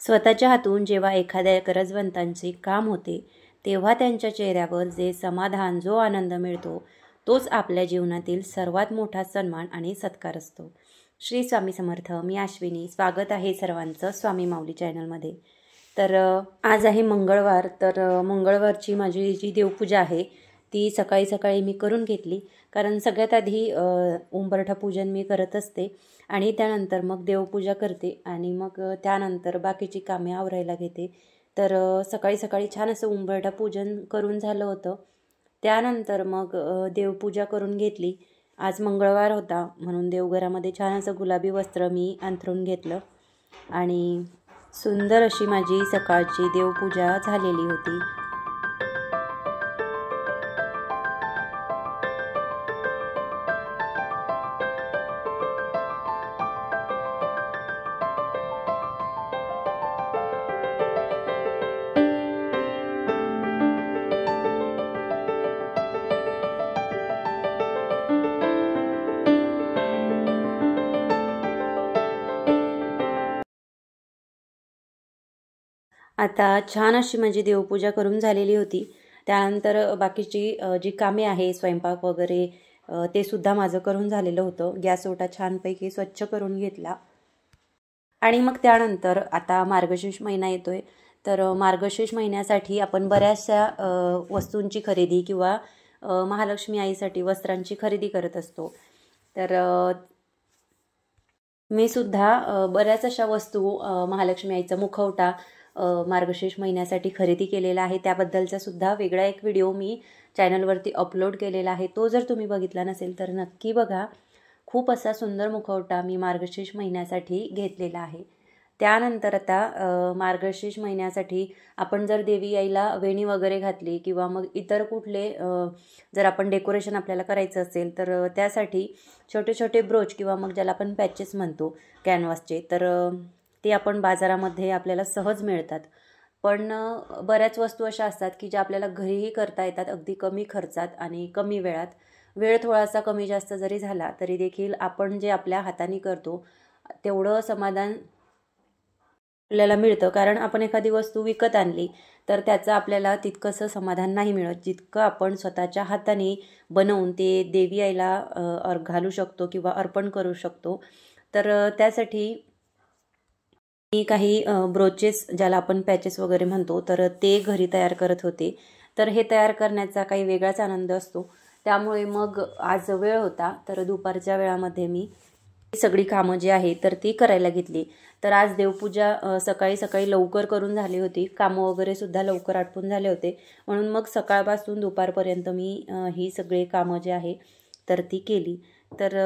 स्वतःच्या हातून जेव्हा एखाद्या गरजवंतांचे काम होते तेव्हा त्यांच्या चेहऱ्यावर जे समाधान, जो आनंद मिळतो तोच आपल्या जीवनातील सर्वात मोठा सन्मान आणि सत्कार असतो। श्री स्वामी समर्थ। मी अश्विनी, स्वागत आहे सर्वांचं स्वामी माऊली चॅनलमध्ये। तर आज आहे मंगळवार। तर मंगळवारची माझी जी देवपूजा आहे ती सकाळी सकाळी मी करून घेतली, कारण सगळ्यात आधी उंबरठा पूजन मी करत असते आणि त्यानंतर मग देवपूजा करते आणि मग त्यानंतर बाकीची कामे आवरायला घेते। तर सकाळी सकाळी छान असं उंबरठा पूजन करून झालं होतं। त्यानंतर मग देवपूजा करून घेतली। आज मंगळवार होता म्हणून देवघरामध्ये छान असं गुलाबी वस्त्र मी अंथरून घेतलं आणि सुंदर अशी माझी सकाळची देवपूजा झालेली होती। आता छान अशी माझी देवपूजा करून झालेली होती। त्यानंतर बाकीची जी कामे आहे, स्वयंपाक वगैरे ते सुद्धा माझं करून झालेलं होतं। गॅस ओटा छानपैकी स्वच्छ करून घेतला आणि मग त्यानंतर आता मार्गशीर्ष महिना येतोय। तर मार्गशीर्ष महिन्यासाठी आपण बऱ्याचशा वस्तूंची खरेदी किंवा महालक्ष्मी आईसाठी वस्त्रांची खरेदी करत असतो। तर मी सुद्धा बऱ्याच अशा वस्तू महालक्ष्मी आईचा मुखवटा मार्गशीर्ष महिन्यासाठी खरेदी केलेला आहे। त्याबद्दलचा सुद्धा वेगळा एक व्हिडिओ मी चॅनलवरती अपलोड केलेला आहे। तो जर तुम्ही बघितला नसेल तर नक्की बघा। खूप असा सुंदर मुखवटा मी मार्गशीर्ष महिन्यासाठी घेतलेला आहे। त्यानंतर आता मार्गशीर्ष महिन्यासाठी आपण जर देवी आईला वेणी वगैरे घातली किंवा मग इतर कुठले जर आपण डेकोरेशन आपल्याला करायचं असेल तर त्यासाठी छोटे छोटे ब्रोच किंवा मग ज्याला आपण पॅचेस म्हणतो कॅनव्हासचे, तर ते आपण बाजारामध्ये आपल्याला सहज मिळतात। पण बऱ्याच वस्तू अशा असतात की ज्या आपल्याला घरीही करता येतात अगदी कमी खर्चात आणि कमी वेळात। वेळ थोडासा कमी जास्त जरी झाला तरी देखील आपण जे आपल्या हाताने करतो तेवढं समाधान आपल्याला मिळतं, कारण आपण एखादी वस्तू विकत आणली तर त्याचं आपल्याला तितकंसं समाधान नाही मिळत जितकं आपण स्वतःच्या हाताने बनवून ते देवी आईला घालू शकतो किंवा अर्पण करू शकतो। तर त्यासाठी मी काही ब्रोचेस ज्याला आपण पॅचेस वगैरे म्हणतो तर ते घरी तयार करत होते। तर हे तयार करण्याचा काही वेगळाच आनंद असतो। त्यामुळे मग आज वेळ होता तर दुपारच्या वेळामध्ये मी सगळी कामं जी आहे तर ती करायला घेतली। तर आज देवपूजा सकाळी सकाळी लवकर करून झाली होती, कामं वगैरे सुद्धा लवकर आटपून झाले होते, म्हणून मग सकाळपासून दुपारपर्यंत मी ही सगळी कामं जी आहे तर ती केली। तर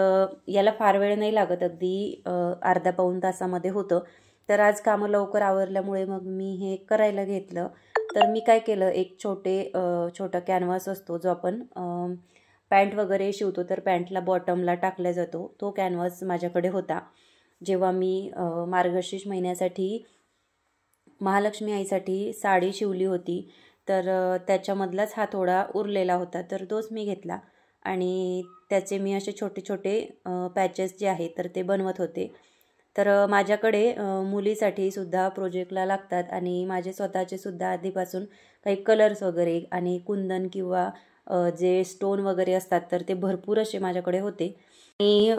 याला फार वेळ नाही लागत, अगदी अर्धा पाऊण तासामध्ये होतं। तर आज कामं लवकर आवरल्यामुळे मग मी हे करायला घेतलं। तर मी काय केलं, एक छोटा कॅनव्हास असतो जो आपण पॅन्ट वगैरे शिवतो तर पॅन्टला बॉटमला टाकला जातो, तो कॅनव्हास माझ्याकडे होता। जेव्हा मी मार्गशीर्ष महिन्यासाठी महालक्ष्मी आईसाठी साडी शिवली होती तर त्याच्यामधलाच हा थोडा उरलेला होता, तर तोच मी घेतला आणि त्याचे मी असे छोटे छोटे पॅचेस जे आहे तर ते बनवत होते। तर माझ्याकडे मुलीसाठी सुद्धा प्रोजेक्टला लागतात आणि माझे स्वतःचे सुद्धा आधीपासून काही कलर्स वगैरे आणि कुंदन किंवा जे स्टोन वगैरे असतात तर ते भरपूर असे माझ्याकडे होते आणि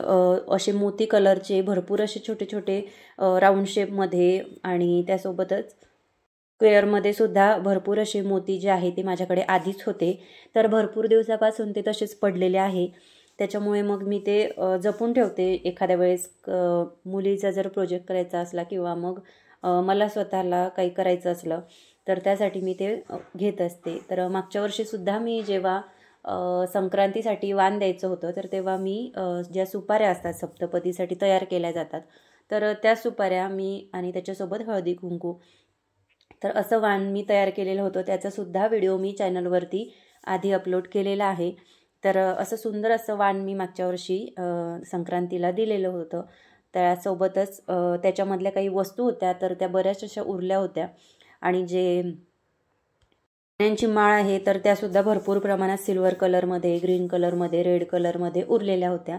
असे मोती कलरचे भरपूर असे छोटे छोटे राऊंड शेपमध्ये आणि त्यासोबतच स्क्वेअरमध्ये सुद्धा भरपूर असे मोती जे आहे ते माझ्याकडे आधीच होते। तर भरपूर दिवसापासून ते तसेच पडलेले आहे, त्याच्यामुळे मग मी ते जपून ठेवते। एखाद्या वेळेस मुलीचा जर प्रोजेक्ट करायचा असला किंवा मग मला स्वतःला काही करायचं असलं तर त्यासाठी मी ते घेत असते। तर मागच्या वर्षीसुद्धा मी जेव्हा संक्रांतीसाठी वाण द्यायचं होतं तर तेव्हा मी ज्या सुपाऱ्या असतात सप्तपदीसाठी तयार केल्या जातात तर त्या सुपाऱ्या मी आणि त्याच्यासोबत हळदी कुंकू, तर असं वाण मी तयार केलेलं होतं। त्याचासुद्धा व्हिडिओ मी चॅनलवरती आधी अपलोड केलेला आहे। तर असं सुंदर असं वाण मी मागच्या वर्षी संक्रांतीला दिलेलं होतं। त्यासोबतच त्याच्यामधल्या काही वस्तू होत्या तर त्या बऱ्याच अशा उरल्या होत्या आणि जे मण्यांची माळ आहे तर त्यासुद्धा भरपूर प्रमाणात सिल्वर कलरमध्ये, ग्रीन कलरमध्ये, रेड कलरमध्ये उरलेल्या होत्या।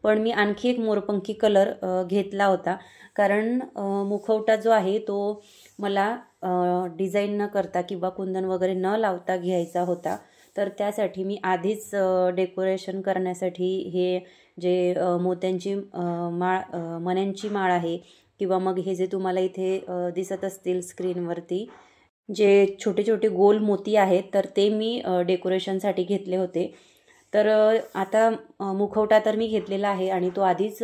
पण मी आणखी एक मोरपंखी कलर घेतला होता, कारण मुखवटा जो आहे तो मला डिझाईन न करता किंवा कुंदन वगैरे न लावता घ्यायचा होता. तर त्यासाठी मी आधीच डेकोरेशन करण्यासाठी हे जे मोत्यांची मण्यांची माळ आहे किंवा मग हे जे तुम्हाला इथे दिसत असतील स्क्रीनवरती जे छोटे छोटे गोल मोती आहेत, तर ते मी डेकोरेशनसाठी घेतले होते. तर आता मुखवटा तर मी घेतलेला आहे आणि तो आधीच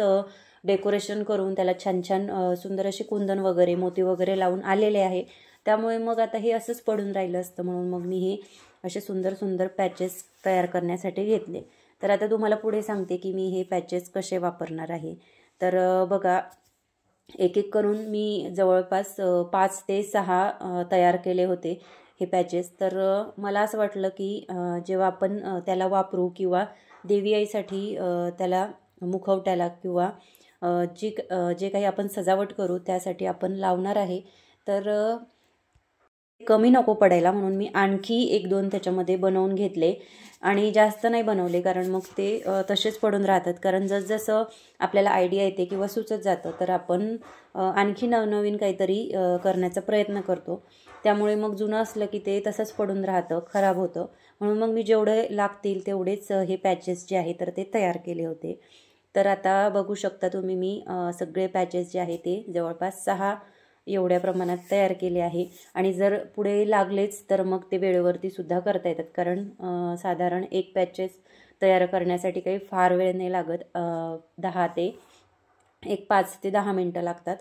डेकोरेशन करून त्याला छान छान सुंदर असे कुंदन वगैरे मोती वगैरे लावून आलेले आहे. त्यामुळे मग आता हे असंच पडून राहिलं असतं, म्हणून मग मी हे असे सुंदर सुंदर पॅचेस तयार करण्यासाठी घेतले. तर आता तुम्हाला पुढे सांगते की मी हे पॅचेस कसे वापरणार आहे. तर बघा, एक एक करून मी जवळपास 5 ते 6 तयार केले होते हे पॅचेस. तर मला असं वाटलं की जेव्हा आपण त्याला वापरू किंवा देवी आईसाठी त्याला मुखवट्याला किंवा जे काही आपण सजावट करू त्यासाठी आपण लावणार आहे, तर कमी नको पडायला म्हणून मी आणखी 1-2 त्याच्यामध्ये बनवून घेतले आणि जास्त नाही बनवले, कारण मग ते तसेच पडून राहतात. कारण जसजसं आपल्याला आयडिया येते किंवा सुचत जातं तर आपण आणखी नवनवीन काहीतरी करण्याचा प्रयत्न करतो. त्यामुळे मग जुनं असलं की ते तसंच पडून राहतं, खराब होतं. म्हणून मग मी जेवढे लागतील तेवढेच हे पॅचेस जे आहे तर ते तयार केले होते. तर आता बघू शकता तुम्ही, मी सगळे पॅचेस जे आहे ते जवळपास 6 एवढ्या प्रमाणात तयार केले आहे. आणि जर पुढे लागलेच तर मग ते वेळेवरती सुद्धा करता येतात, कारण साधारण एक पॅचेस तयार करण्यासाठी काही फार वेळ नाही लागत. 5 ते 10 मिनटं लागतात.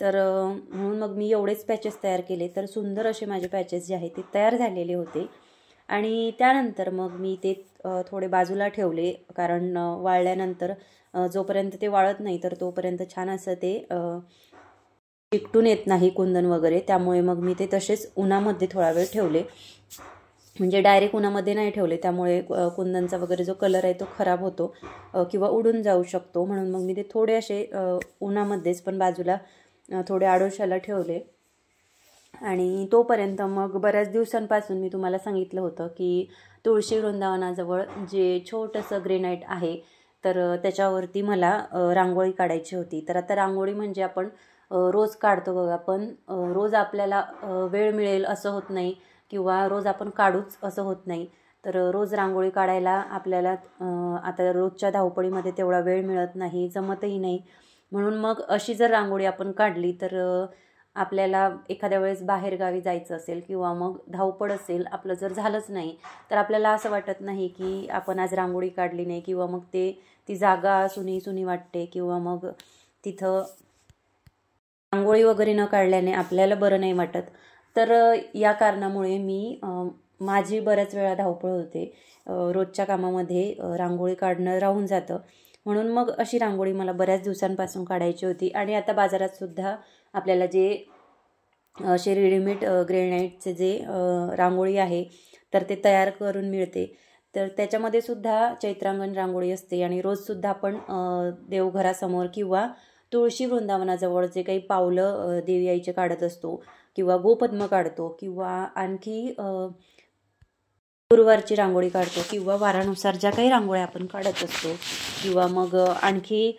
तर म्हणून मग मी एवढेच पॅचेस तयार केले. तर सुंदर असे माझे पॅचेस जे आहेत ते तयार झालेले होते. आणि त्यानंतर मग मी ते थोडे बाजूला ठेवले, कारण वाळल्यानंतर जोपर्यंत ते वाळत नाही तर तोपर्यंत छान असं ते चिकटून येत नाही कुंदन वगैरे. त्यामुळे मग मी ते तसेच उन्हामध्ये थोडा वेळ ठेवले, म्हणजे डायरेक्ट उन्हामध्ये नाही ठेवले, त्यामुळे कुंदनचा वगैरे जो कलर आहे तो खराब होतो किंवा उडून जाऊ शकतो. म्हणून मग मी ते थोडे असे उन्हामध्येच पण बाजूला थोडे आडोशाला ठेवले. आणि तोपर्यंत मग बऱ्याच दिवसांपासून मी तुम्हाला सांगितलं होतं की तुळशी वृंदावनाजवळ जे छोटंसं ग्रेनाईट आहे, तर त्याच्यावरती मला रांगोळी काढायची होती. तर आता रांगोळी म्हणजे आपण रोज काढतो बघा, पण रोज आपल्याला वेळ मिळेल असं होत नाही किंवा रोज आपण काढूच असं होत नाही. तर रोज रांगोळी काढायला आपल्याला आता रोजच्या धावपळीमध्ये तेवढा वेळ मिळत नाही, जमतही नाही. म्हणून मग अशी जर रांगोळी आपण काढली तर आपल्याला एखाद्या वेळेस बाहेरगावी जायचं असेल किंवा मग धावपळ असेल, आपलं जर झालंच नाही तर आपल्याला असं वाटत नाही की आपण आज रांगोळी काढली नाही, किंवा मग ती जागा सुनी सुनी वाटते, किंवा मग तिथं रांगोळी वगैरे न काढल्याने आपल्याला बरं नाही वाटत. तर या कारणामुळे मी माझी बऱ्याच वेळा धावपळ होते, रोजच्या कामामध्ये रांगोळी काढणं राहून जातं. म्हणून मग अशी रांगोळी मला बऱ्याच दिवसांपासून काढायची होती. आणि आता बाजारात सुद्धा आपल्याला जे असे रेडीमेड ग्रेनाईटचे जे रांगोळी आहे तर ते तयार करून मिळते. तर त्याच्यामध्ये सुद्धा चैत्रांगण रांगोळी असते. आणि रोजसुद्धा आपण देवघरासमोर किंवा तुळशी वृंदावनाजवळ जे काही पावलं देवी आईचे काढत असतो किंवा गोपद्म काढतो किंवा आणखी गुरुवारची रांगोळी काढतो किंवा वारानुसार ज्या काही रांगोळ्या आपण काढत असतो, किंवा मग आणखी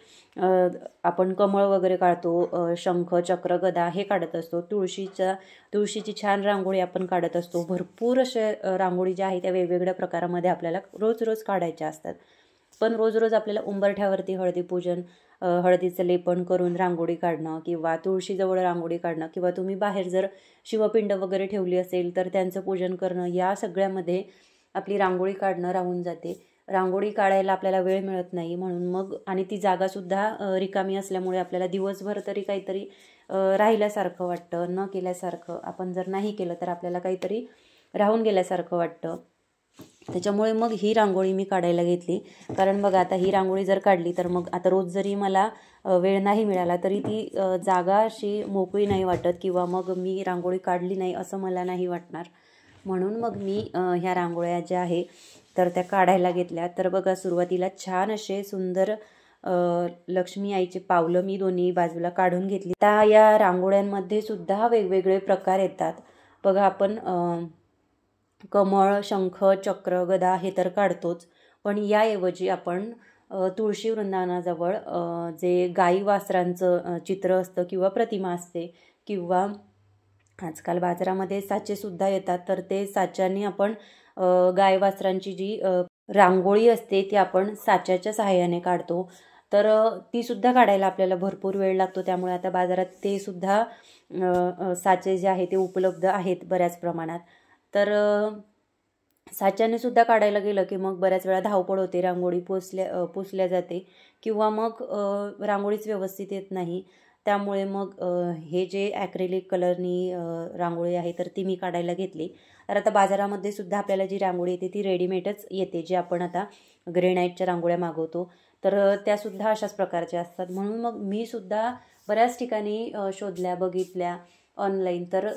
आपण कमळ वगैरे काढतो, शंख चक्र गदा हे काढत असतो, तुळशीची छान रांगोळी आपण काढत असतो. भरपूर असे रांगोळी ज्या आहेत त्या वेगवेगळ्या प्रकारामध्ये आपल्याला रोज रोज काढायच्या असतात. पण रोज रोज आपल्याला उंबरठ्यावरती हळदीपूजन, हळदीचं लेपन करून रांगोळी काढणं किंवा तुळशीजवळ रांगोळी काढणं, किंवा तुम्ही बाहेर जर शिवपिंड वगैरे ठेवली असेल तर त्यांचं पूजन करणं, या सगळ्यामध्ये आपली रांगोळी काढणं राहून जाते. रांगोळी काढायला आपल्याला वेळ मिळत नाही. म्हणून मग आणि ती जागासुद्धा रिकामी असल्यामुळे आपल्याला दिवसभर तरी काहीतरी राहिल्यासारखं वाटतं, न केल्यासारखं. आपण जर नाही केलं तर आपल्याला काहीतरी राहून गेल्यासारखं वाटतं. त्याच्यामुळे मग ही रांगोळी मी काढायला घेतली. कारण बघा, आता ही रांगोळी जर काढली तर मग आता रोज जरी मला वेळ नाही मिळाला तरी ती जागा अशी मोकळी नाही वाटत, किंवा मग मी रांगोळी काढली नाही असं मला नाही वाटणार. म्हणून मग मी ह्या रांगोळ्या ज्या आहे तर त्या काढायला घेतल्या. तर बघा, सुरुवातीला छान असे सुंदर लक्ष्मी आईचे पावलं मी दोन्ही बाजूला काढून घेतली. त्या या रांगोळ्यांमध्ये सुद्धा वेगवेगळे प्रकार येतात बघा. आपण कमळ, शंख, चक्र, गदा हे तर काढतोच, पण याऐवजी आपण तुळशी वृंदावनाजवळ जे गाई वासरांचं चित्र असतं किंवा प्रतिमा असते, किंवा आजकाल बाजारामध्ये साचेसुद्धा येतात, तर ते साच्याने आपण गाय वासरांची जी रांगोळी असते ती आपण साच्याच्या सहाय्याने काढतो. तर ती सुद्धा काढायला आपल्याला भरपूर वेळ लागतो. त्यामुळे आता बाजारात ते सुद्धा साचे जे आहे ते उपलब्ध आहेत बऱ्याच प्रमाणात. तर साच्याने सुद्धा काढायला गेलं की मग बऱ्याच वेळा धावपळ होते, रांगोळी पुसल्या जाते, किंवा मग रांगोळीच व्यवस्थित येत नाही. त्यामुळे मग हे जे ॲक्रेलिक कलरनी रांगोळी आहे तर ती मी काढायला घेतली. तर आता बाजारामध्ये सुद्धा आपल्याला जी रांगोळी येते ती रेडीमेडच येते, जी आपण आता ग्रेनाईटच्या रांगोळ्या मागवतो. तर त्यासुद्धा अशाच प्रकारच्या असतात. म्हणून मग मी सुद्धा बऱ्याच ठिकाणी शोधल्या, बघितल्या ऑनलाईन. तर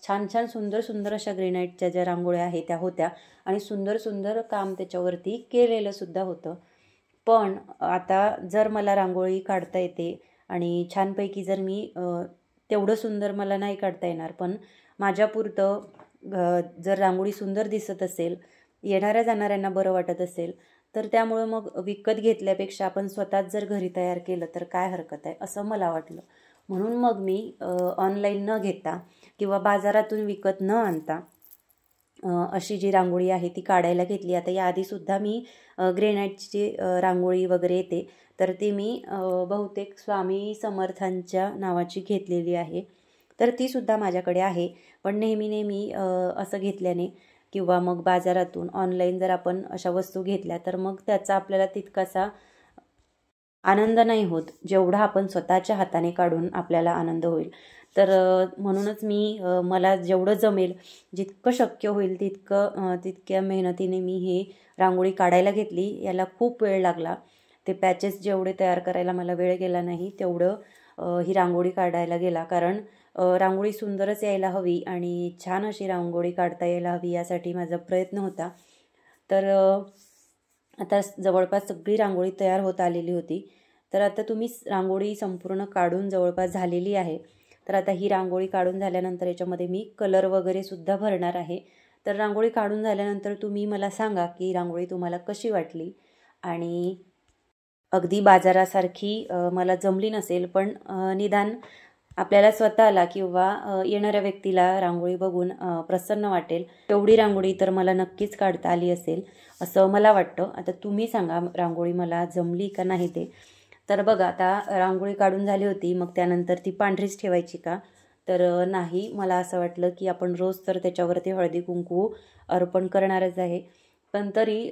छान छान सुंदर सुंदर अशा ग्रेनाईटच्या ज्या रांगोळ्या आहेत त्या होत्या, आणि सुंदर सुंदर काम त्याच्यावरती केलेलं सुद्धा होतं. पण आता जर मला रांगोळी काढता येते आणि छानपैकी जर मी तेवढं सुंदर मला नाही काढता येणार, पण माझ्यापुरतं जर रांगोळी सुंदर दिसत असेल, येणाऱ्या जाणाऱ्यांना बरं वाटत असेल, तर त्यामुळं मग विकत घेतल्यापेक्षा आपण स्वतःच जर घरी तयार केलं तर काय हरकत आहे, असं मला वाटलं. म्हणून मग मी ऑनलाईन न घेता किंवा बाजारातून विकत न आणता अशी जी रांगोळी आहे ती काढायला घेतली. आता याआधीसुद्धा मी ग्रेनाईटची रांगोळी वगैरे येते, तर ती मी बहुतेक स्वामी समर्थांच्या नावाची घेतलेली आहे. तर तीसुद्धा माझ्याकडे आहे. पण नेहमी असं घेतल्याने किंवा मग बाजारातून ऑनलाईन जर आपण अशा वस्तू घेतल्या तर मग त्याचा आपल्याला तितकासा आनंद नाही होत, जेवढा आपण स्वतःच्या हाताने काढून आपल्याला आनंद होईल. तर म्हणूनच मी मला जेवढं जमेल, जितकं शक्य होईल तितक्या मेहनतीने मी हे रांगोळी काढायला घेतली. याला खूप वेळ लागला. ते पॅचेस जेवढे तयार करायला मला वेळ गेला नाही, तेवढं ही रांगोळी काढायला गेला. कारण रांगोळी सुंदरच यायला हवी आणि छान अशी रांगोळी काढता यायला हवी, यासाठी माझा प्रयत्न होता. तर आता जवळपास सगळी रांगोळी तयार होत आलेली होती. तर आता तुम्ही रांगोळी संपूर्ण काढून जवळपास झालेली आहे. तर आता ही रांगोळी काढून झाल्यानंतर याच्यामध्ये मी कलर वगैरे सुद्धा भरणार आहे. तर रांगोळी काढून झाल्यानंतर तुम्ही मला सांगा की रांगोळी तुम्हाला कशी वाटली. आणि अगदी बाजारासारखी मला जमली नसेल, पण निदान आपल्याला स्वतःला किंवा येणाऱ्या व्यक्तीला रांगोळी बघून प्रसन्न वाटेल, तेवढी रांगोळी तर मला नक्कीच काढता आली असेल असं मला वाटतं. आता तुम्ही सांगा रांगोळी मला जमली का नाही ते. तर बघा, आता रांगोळी काढून झाली होती, मग त्यानंतर ती पांढरीच ठेवायची का, तर नाही, मला असं वाटलं की आपण रोज तर त्याच्यावरती हळदी कुंकू अर्पण करणारच आहे. पण तरी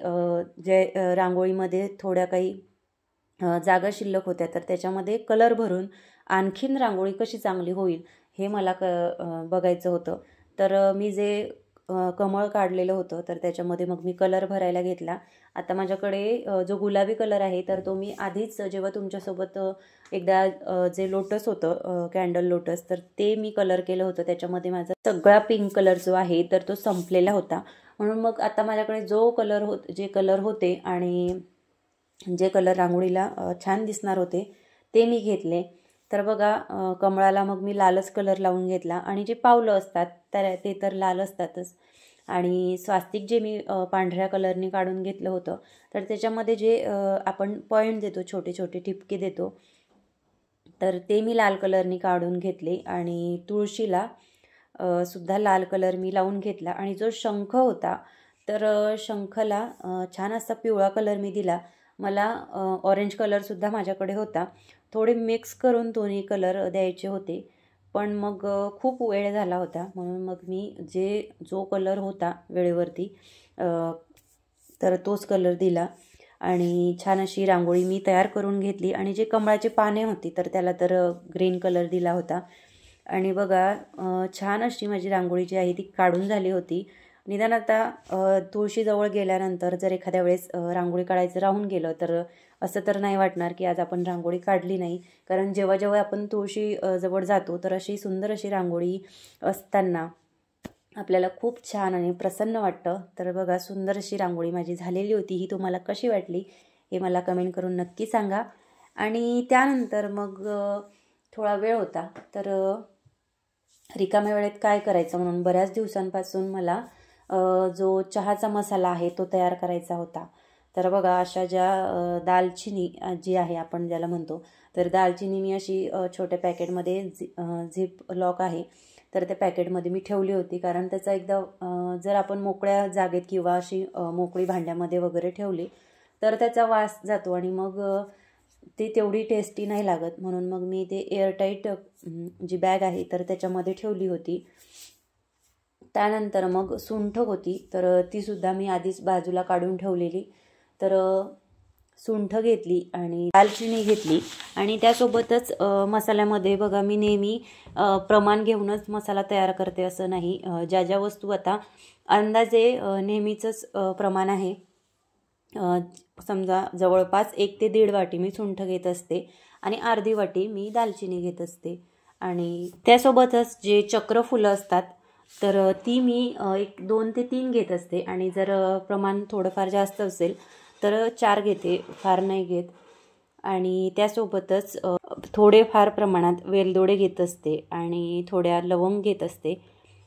जे रांगोळीमध्ये थोड्या काही जागा शिल्लक होत्या, तर त्याच्यामध्ये कलर भरून आणखीन रांगोळी कशी चांगली होईल हे मला बघायचं होतं. तर मी जे कमळ काढलेलं होतं तर त्याच्यामध्ये मग मी कलर भरायला घेतला. आता माझ्याकडे जो गुलाबी कलर आहे तर तो मी आधीच जेव्हा तुमच्यासोबत एकदा जे लोटस होतं, कॅन्डल लोटस, तर ते मी कलर केलं होतं. त्याच्यामध्ये माझा सगळा पिंक कलर जो आहे तर तो संपलेला होता. म्हणून मग आता माझ्याकडे जे कलर होते आणि जे कलर रांगोळीला छान दिसणार होते ते मी घेतले. तर बघा, कमळाला मग मी लालच कलर लावून घेतला, आणि जे पावलं असतात ते तर लाल असतातच. आणि स्वास्तिक जे मी पांढऱ्या कलरने काढून घेतलं होतं, तर त्याच्यामध्ये जे आपण पॉईंट देतो, छोटे छोटे ठिपके देतो, तर ते मी लाल कलरने काढून घेतले. आणि तुळशीला सुद्धा लाल कलर मी लावून घेतला. आणि जो शंख होता तर शंखला छान असा पिवळा कलर मी दिला. मला ऑरेंज कलरसुद्धा माझ्याकडे होता. थोडे मिक्स करून दोन्ही कलर द्यायचे होते, पण मग खूप वेळ झाला होता. म्हणून मग मी जो कलर होता वेळेवरती तर तोच कलर दिला. आणि छान अशी रांगोळी मी तयार करून घेतली. आणि जे कमळाचे पाने होती तर त्याला तर ग्रीन कलर दिला होता. आणि बघा, छान अशी माझी रांगोळी जी आहे ती काढून झाली होती. निदान आता तुळशीजवळ गेल्यानंतर जर एखाद्या वेळेस रांगोळी काढायचं राहून गेलं तर असं तर नाही वाटणार की आज आपण रांगोळी काढली नाही. कारण जेव्हा जेव्हा आपण तुळशी जवळ जातो तर अशी सुंदर अशी रांगोळी असताना आपल्याला खूप छान आणि प्रसन्न वाटतं. तर बघा, सुंदर अशी रांगोळी माझी झालेली होती. ही तुम्हाला कशी वाटली हे मला कमेंट करून नक्की सांगा. आणि त्यानंतर मग थोडा वेळ होता, तर रिकाम्या वेळेत काय करायचं म्हणून बऱ्याच दिवसांपासून मला जो चहाचा मसाला आहे तो तयार करायचा होता. तर बघा अशा ज्या दालचिनी जी आहे आपण ज्याला म्हणतो, तर दालचिनी मी अशी छोट्या पॅकेटमध्ये झिप लॉक आहे तर त्या पॅकेटमध्ये मी ठेवली होती, कारण त्याचा एकदा जर आपण मोकळ्या जागेत किंवा अशी मोकळी भांड्यामध्ये वगैरे ठेवली तर त्याचा वास जातो आणि मग ती तेवढी टेस्टी नाही लागत. म्हणून मग मी ते एअरटाईट जी बॅग आहे तर त्याच्यामध्ये ठेवली होती. त्यानंतर मग सुंठ होती तर तीसुद्धा मी आधीच बाजूला काढून ठेवलेली. तर सुंठ घेतली आणि दालचिनी घेतली आणि त्यासोबतच मसाल्यामध्ये बघा मी नेहमी प्रमाण घेऊनच मसाला तयार करते असं नाही. ज्या ज्या वस्तू आता अंदाजे नेहमीचंच प्रमाण आहे. समजा जवळपास 1 ते 1.5 वाटी मी सुंठ घेत असते आणि अर्धी वाटी मी दालचिनी घेत असते. आणि त्यासोबतच जे चक्रफुलं असतात तर ती मी 2 ते 3 घेत असते आणि जर प्रमाण थोडंफार जास्त असेल तर 4 घेते, फार नाही घेत. आणि त्यासोबतच थोडेफार प्रमाणात वेलदोडे घेत असते आणि थोड्या लवंग घेत असते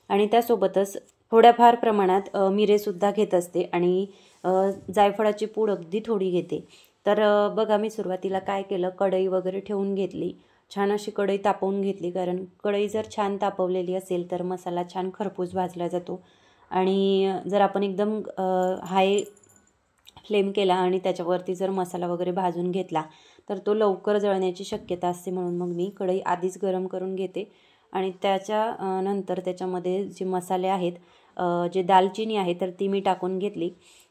आणि त्यासोबतच थोड्याफार प्रमाणात मिरेसुद्धा घेत असते आणि जायफळाची पूड अगदी थोडी घेते. तर बघा मी सुरुवातीला काय केलं, कढई वगैरे ठेवून घेतली, छान अशी कढई तापवून घेतली, कारण कढई जर छान तापवलेली असेल तर मसाला छान खरपूस भाजला जातो. आणि जर आपण एकदम हाय फ्लेम केला आणि त्याच्यावरती जर मसाला वगैरे भाजून घेतला तर तो लवकर जळण्याची शक्यता असते. म्हणून मग मी कढई आधीच गरम करून घेते आणि नंतर त्याच्यामध्ये जे मसाले आहेत, जे दालचिनी आहे तर ती मी टाकून घेतली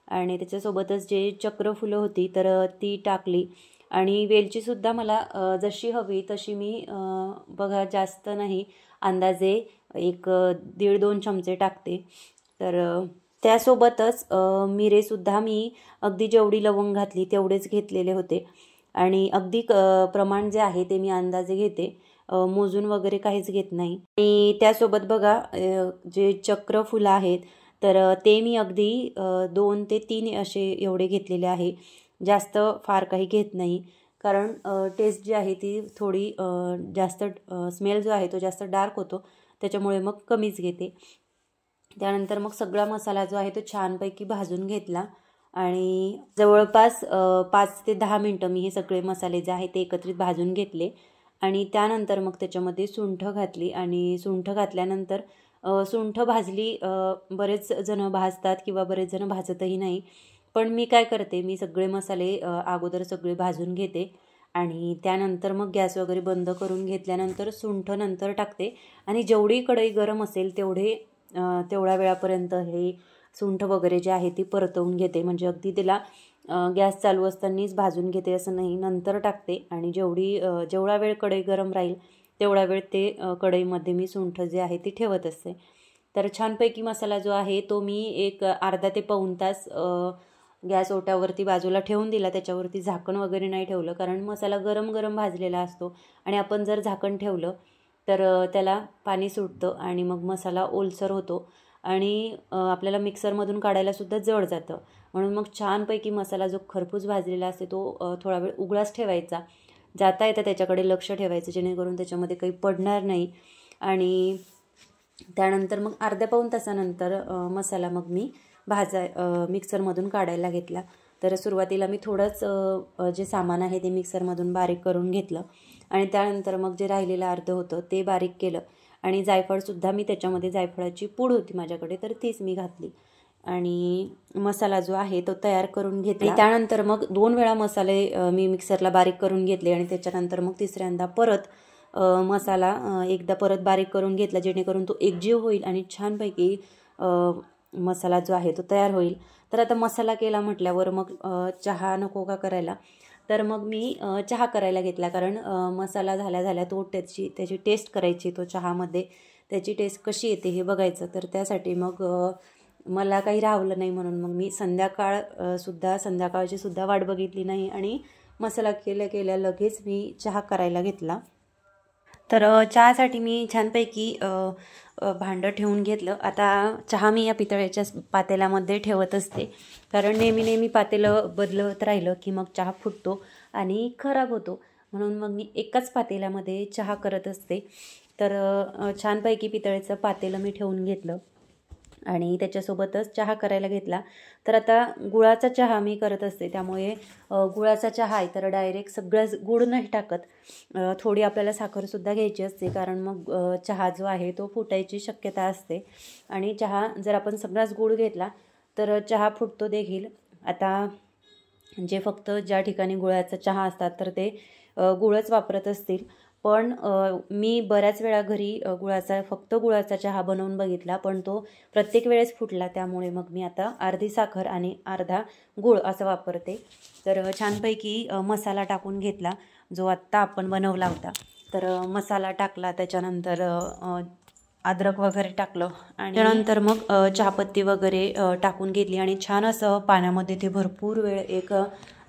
आणि त्याच्यासोबतच जे चक्रफुलं होती तर ती टाकली आणि वेलचीसुद्धा मला जशी हवी तशी मी बघा जास्त नाही, अंदाजे 1-1.5-2 चमचे टाकते. तर त्यासोबतच मिरेसुद्धा मी अगदी जेवढी लवंग घातली तेवढेच घेतलेले होते आणि अगदी प्रमाण जे आहे ते मी अंदाजे घेते, मोजून वगैरे काहीच घेत नाही. आणि त्यासोबत बघा जे चक्रफुलं आहेत तर ते मी अगदी 2 ते 3 असे एवढे घेतलेले आहे, जास्त फार काही घेत नाही. कारण टेस्ट जी आहे ती थोडी जास्त, स्मेल जो आहे तो जास्त डार्क होतो, त्याच्यामुळे मग कमीच घेते. त्यानंतर मग सगळा मसाला जो आहे तो छानपैकी भाजून घेतला आणि जवळपास 5 ते 10 मिनटं मी हे सगळे मसाले जे आहेत ते एकत्रित भाजून घेतले आणि त्यानंतर मग त्याच्यामध्ये सुंठ घातली आणि सुंठ घातल्यानंतर सुंठ भाजली, बरेच जण भाजतात किंवा बरेच जण भाजतही नाही, पण मी काय करते, मी सगळे मसाले अगोदर सगळे भाजून घेते आणि त्यानंतर मग गॅस वगैरे बंद करून घेतल्यानंतर सुंठ नंतर टाकते आणि जेवढी कढई गरम असेल तेवढ्या वेळापर्यंत हे सुंठ वगैरे जे आहे ती परतवून घेते. म्हणजे अगदी त्याला गॅस चालू असतानाच भाजून घेते असं नाही, नंतर टाकते आणि जेवढा वेळ कढई गरम राहील तेवढा वेळ ते कढईमध्ये मी सुंठ जे आहे ती ठेवत असते. तर छानपैकी मसाला जो आहे तो मी एक अर्धा ते पाऊण तास गॅस ओट्यावरती बाजूला ठेवून दिला. त्याच्यावरती झाकण वगैरे नाही ठेवलं, कारण मसाला गरम गरम भाजलेला असतो आणि आपण जर झाकण ठेवलं तर त्याला पाणी सुटतं आणि मग मसाला ओलसर होतो आणि आपल्याला मिक्सरमधून काढायलासुद्धा जड जातं. म्हणून मग छानपैकी मसाला जो खरपूस भाजलेला असते तो थोडा वेळ उघडाच ठेवायचा, जाता येतं त्याच्याकडे लक्ष ठेवायचं, जेणेकरून त्याच्यामध्ये काही पडणार नाही. आणि त्यानंतर मग अर्ध्या पाऊण तासानंतर मसाला मग मी मिक्सरमधून काढायला घेतला. तर सुरुवातीला मी थोडंच जे सामान आहे ते मिक्सरमधून बारीक करून घेतलं आणि त्यानंतर मग जे राहिलेलं अर्धं होतं ते बारीक केलं आणि जायफळसुद्धा मी त्याच्यामध्ये, जायफळाची पूड होती माझ्याकडे तर तीच मी घातली आणि मसाला जो आहे तो तयार करून घेतला. त्यानंतर मग 2 वेळा मसाले मी मिक्सरला बारीक करून घेतले आणि त्याच्यानंतर मग तिसऱ्यांदा परत मसाला एकदा परत बारीक करून घेतला, जेणेकरून तो एकजीव होईल आणि छानपैकी मसाला जो आहे तो तयार होईल. तर आता मसाला केला म्हटल्यावर मग चहा नको का करायला, तर मग मी चहा करायला घेतला, कारण मसाला झाल्या तो त्याची टेस्ट करायची, तो चहामध्ये त्याची टेस्ट कशी येते हे बघायचं. तर त्यासाठी मग मला काही राहिलं नाही, म्हणून मग मी संध्याकाळची सुद्धा वाट बघितली नाही आणि मसाला केल्या लगेच मी चहा करायला घेतला. तर चहासाठी मी छानपैकी भांडं ठेवून घेतलं. आता चहा मी या पितळेच्या पातेल्यामध्ये ठेवत असते, कारण नेहमी पातेलं बदलत राहिलं की मग चहा फुटतो आणि खराब होतो, म्हणून मग मी एकाच पातेल्यामध्ये चहा करत असते. तर छानपैकी पितळेचं पातेलं मी ठेवून घेतलं आणि त्याच्यासोबतच चहा करायला घेतला. तर आता गुळाचा चहा मी करत असते, त्यामुळे गुळाचा चहा आहे तर डायरेक्ट सगळंच गुळ नाही टाकत. थोडी आपल्याला साखरसुद्धा घ्यायची असते, कारण मग चहा जो आहे तो फुटायची शक्यता असते. आणि चहा जर आपण सगळाच गुळ घेतला तर चहा फुटतो देखील. आता जे फक्त ज्या ठिकाणी गुळाचा चहा असतात तर ते गुळच वापरत असतील, पण मी बऱ्याच वेळा घरी फक्त गुळाचा चहा बनवून बघितला, पण तो प्रत्येक वेळेस फुटला. त्यामुळे मग मी आता अर्धी साखर आणि अर्धा गूळ असं वापरते. तर छानपैकी मसाला टाकून घेतला जो आत्ता आपण बनवला होता. तर मसाला टाकला, त्याच्यानंतर अद्रक वगैरे टाकलं आणि त्यानंतर मग चहापत्ती वगैरे टाकून घेतली आणि छान असं पाण्यामध्ये ते भरपूर वेळ एक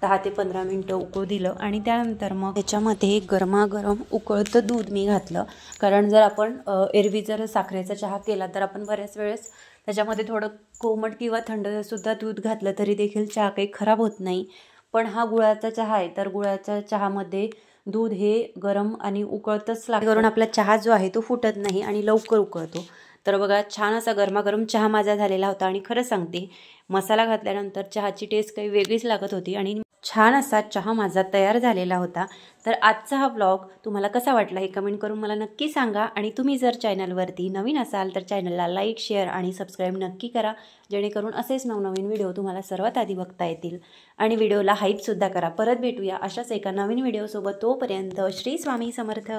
10 ते 15 मिनटं उकळू दिलं. आणि त्यानंतर मग त्याच्यामध्ये गरमागरम उकळतं दूध मी घातलं, कारण जर आपण एरवी जर साखरेचा चहा केला तर आपण बऱ्याच वेळेस त्याच्यामध्ये थोडं कोमट किंवा थंडसुद्धा दूध घातलं तरी देखील चहा काही खराब होत नाही. पण हा गुळाचा चहा आहे तर गुळाच्या चहामध्ये दूध हे गरम आणि उकळतंच लागतं, करून आपला चहा जो आहे तो फुटत नाही आणि लवकर उकळतो. तर बघा, छान असा गरमागरम चहा माझा झालेला होता. आणि खरं सांगते, मसाला घातल्यानंतर चहाची टेस्ट काही वेगळीच लागत होती आणि छान असा चहा माझा तयार झालेला होता. तर आजचा हा व्लॉग तुम्हाला कसा वाटला हे कमेंट करून मला नक्की सांगा. आणि तुम्ही जर चॅनलवरती नवीन असाल तर चॅनलला लाईक, शेअर आणि सबस्क्राईब नक्की करा, जेणेकरून असेच नवनवीन व्हिडिओ तुम्हाला सर्वात आधी बघता येतील. आणि व्हिडिओला हाईपसुद्धा करा. परत भेटूया अशाच एका नवीन व्हिडिओसोबत. तोपर्यंत श्री स्वामी समर्थ.